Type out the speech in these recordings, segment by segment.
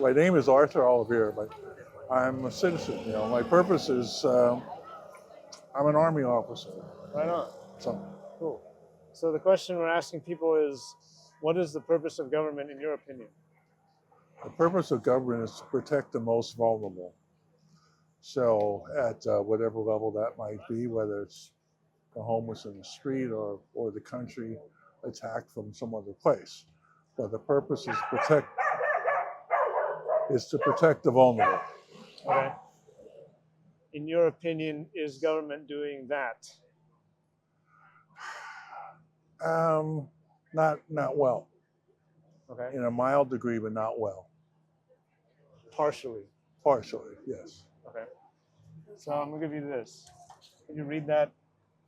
My name is Arthur Olivier, but I'm a citizen. My purpose is I'm an Army officer. Right on. So Cool. So the question we're asking people is, what is the purpose of government in your opinion? the purpose of government is to protect the most vulnerable. So at whatever level that might be, whether it's the homeless in the street or the country attacked from some other place. But the purpose is to protect the vulnerable. Okay. In your opinion, is government doing that? Not well. Okay. In a mild degree, but not well. Partially. Partially, yes. Okay. So I'm gonna give you this. Can you read that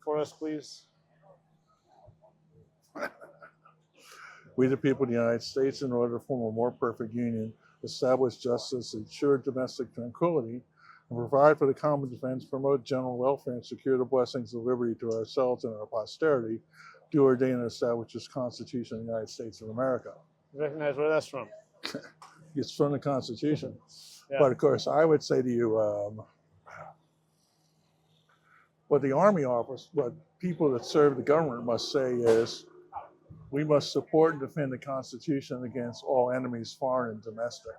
for us, please? We, the people of the United States, in order to form a more perfect union, establish justice, ensure domestic tranquility, and provide for the common defense, promote general welfare, and secure the blessings of liberty to ourselves and our posterity, do ordain and establish this Constitution of the United States of America. You recognize where that's from? It's from the Constitution. Yeah. But of course, I would say to you, what the Army offers, what people that serve the government must say is, we must support and defend the Constitution against all enemies, foreign and domestic.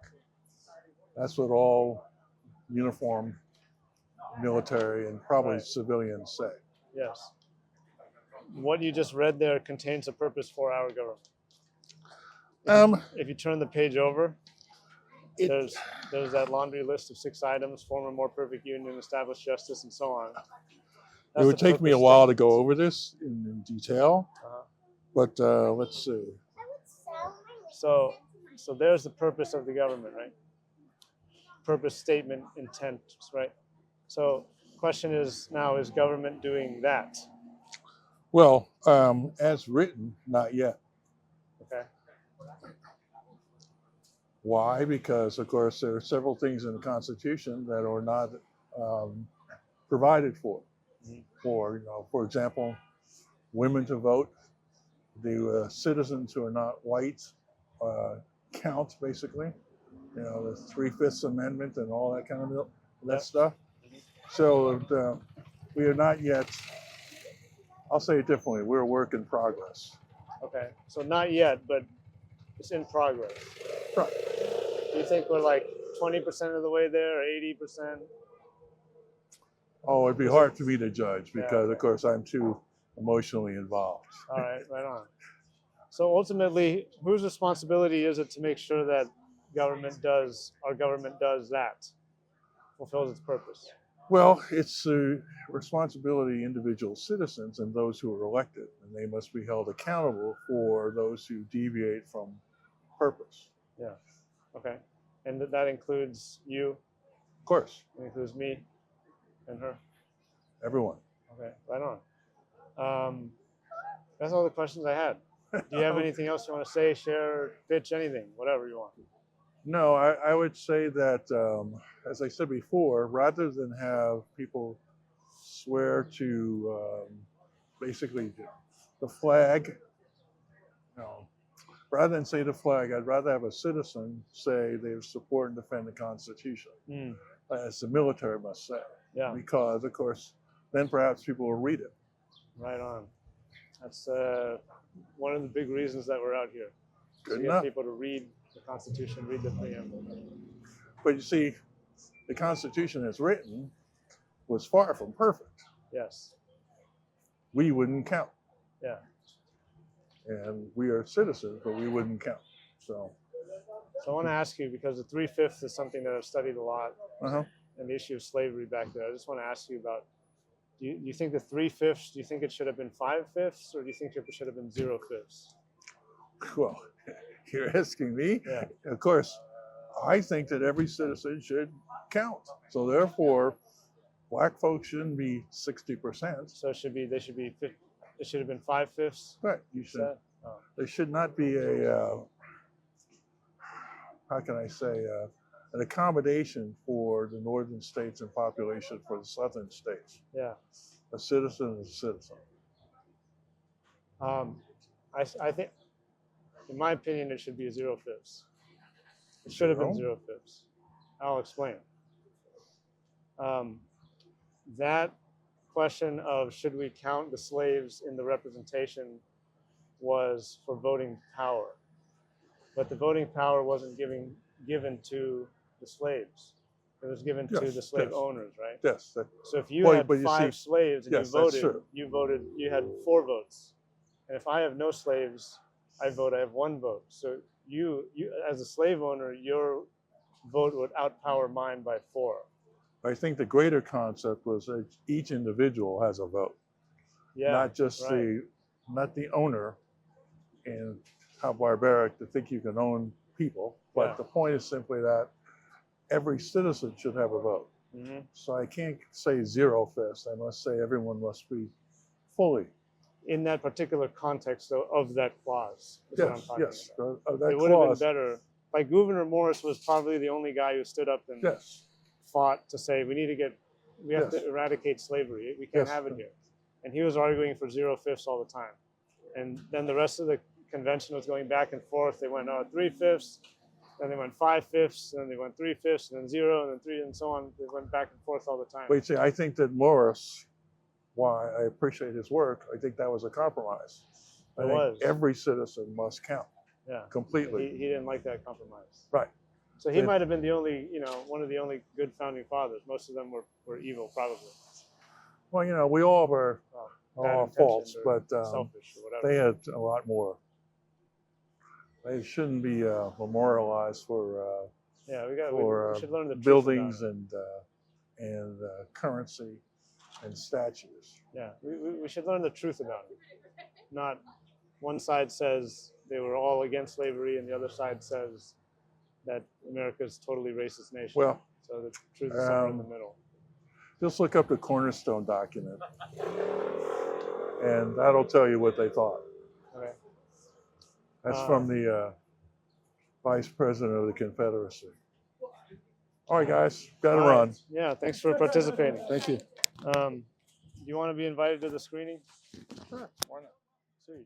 That's what all uniformed military and probably Right. civilians say. Yes. What you just read there contains a purpose for our government. If you turn the page over, there's that laundry list of 6 items: form a more perfect union, establish justice, and so on. It would take me a while to go over this in detail, but let's see. So there's the purpose of the government, right? Purpose, statement, intent, right? So question is now, is government doing that? Well, as written, not yet. Okay. Why? Because, of course, there are several things in the Constitution that are not provided for. For example, women to vote, the citizens who are not white count, basically. The 3/5 Amendment and all that kind of stuff. So we are not yet, I'll say it differently, we're a work in progress. Okay, so not yet, but it's in progress. Right. Do you think we're like 20% of the way there, or 80%? Oh, it'd be hard for me to judge because, of course, I'm too emotionally involved. All right, right on. So ultimately, whose responsibility is it to make sure that our government does that, fulfills its purpose? Well, it's a responsibility of individual citizens and those who are elected, and they must be held accountable for those who deviate from purpose. Yeah. Okay. And that includes you? Of course. It includes me and her? Everyone. Okay, right on. That's all the questions I had. Do you have anything else you want to say, share, pitch, anything, whatever you want? No, I would say that, as I said before, rather than have people swear to basically the flag, rather than say the flag, I'd rather have a citizen say they support and defend the Constitution, as the military must say. Yeah. Because, of course, then perhaps people will read it. Right on. That's one of the big reasons that we're out here. Good to enough. Get people to read the Constitution, read the preamble. But you see, the Constitution as written was far from perfect. Yes. We wouldn't count. Yeah. And we are citizens, but we wouldn't count. So I want to ask you, because the 3/5 is something that I've studied a lot, uh-huh. and the issue of slavery back there. I just want to ask you about, do you think the 3/5, do you think it should have been 5/5, or do you think it should have been 0/5? Well, you're asking me. Yeah. Of course, I think that every citizen should count. So therefore, black folks shouldn't be 60%. So it should have been 5/5. Right. You should. There should not be a how can I say an accommodation for the northern states and population for the southern states. Yeah. A citizen is a citizen. I think, in my opinion, it should be a 0/5. It should have been Zero? 0/5. I'll explain. That question of should we count the slaves in the representation was for voting power, but the voting power wasn't given to the slaves. It was given to Yes, the slave yes. owners, right? Yes. So if you Well, had but you 5 see- slaves and yes, that's true. you had 4 votes. And if I have no slaves, I have 1 vote. So you as a slave owner, your vote would outpower mine by 4. I think the greater concept was that each individual has a vote, Yeah, not just right. not the owner. And how barbaric to think you can own people. But Yeah. the point is simply that every citizen should have a vote. Hmm. So I can't say 0/5. I must say everyone must be fully. In that particular context, though, of that clause, is what I'm Yes, talking yes. about. That It would have been clause. better. Like Gouverneur Morris was probably the only guy who stood up and Yes, fought to say we have Yes. to eradicate slavery. We can't Yes. have it here. And he was arguing for 0/5 all the time. And then the rest of the convention was going back and forth. They went 3/5, then they went 5/5, then they went 3/5, and then 0, and then 3, and so on. They went back and forth all the time. but you see, I think that Morris, why I appreciate his work, I think that was a compromise. I It think was. every citizen must count Yeah. completely. He didn't like that compromise. Right. So he It- might have been the only, one of the only good founding fathers. Most of them were evil, probably. Well, we all were Bad all intentioned faults, or but selfish or whatever. they had a lot more. They shouldn't be memorialized for Yeah, we should learn the truth buildings about it. and currency and statues. Yeah, we should learn the truth about it. Not one side says they were all against slavery and the other side says that America is a totally racist nation. Well, so the truth is somewhere in the middle. just look up the Cornerstone document, and that'll tell you what they thought. Okay. That's from the Vice President of the Confederacy. All right, guys, got to All right. run. Yeah, thanks for participating. Thank you. Do you want to be invited to the screening? Sure, why not? Sweet.